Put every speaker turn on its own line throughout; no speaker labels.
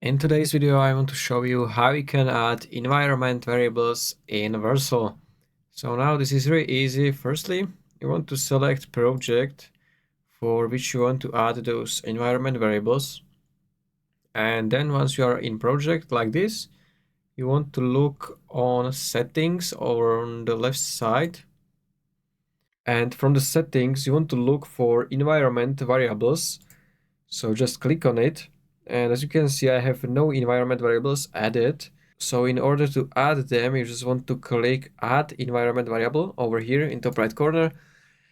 In today's video, I want to show you how you can add environment variables in Vercel. So now this is very easy. Firstly, you want to select project for which you want to add those environment variables. And then once you are in project like this, you want to look on settings or on the left side. And from the settings, you want to look for environment variables. So just click on it. And as you can see, I have no environment variables added. So in order to add them, you just want to click add environment variable over here in top right corner.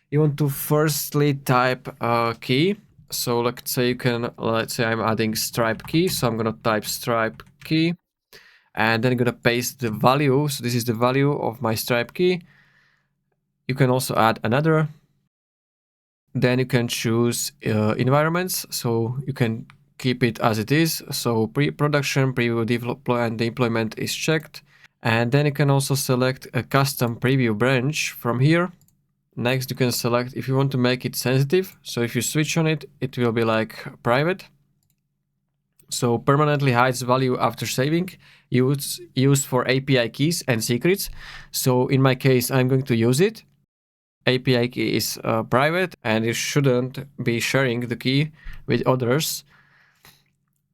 You want to firstly type a key. So let's say I'm adding stripe key. So I'm gonna type stripe key and then I'm gonna paste the value. So this is the value of my stripe key. You can also add another. Then you can choose environments. So you can keep it as it is. So pre-production, preview, deploy, and deployment is checked. And then you can also select a custom preview branch from here. Next, you can select if you want to make it sensitive. So if you switch on it, it will be like private. So permanently hides value after saving, used for API keys and secrets. So in my case, I'm going to use it. API key is private and you shouldn't be sharing the key with others.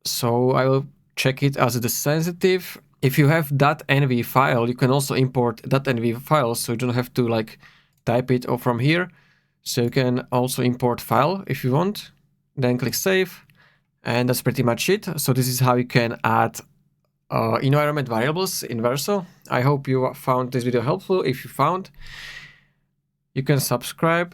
So I will check it as the sensitive. If you have .env file, you can also import .env files, so you don't have to like type it from here. So you can also import file if you want. Then click save, and that's pretty much it. So this is how you can add environment variables in Vercel. I hope you found this video helpful. If you found, you can subscribe.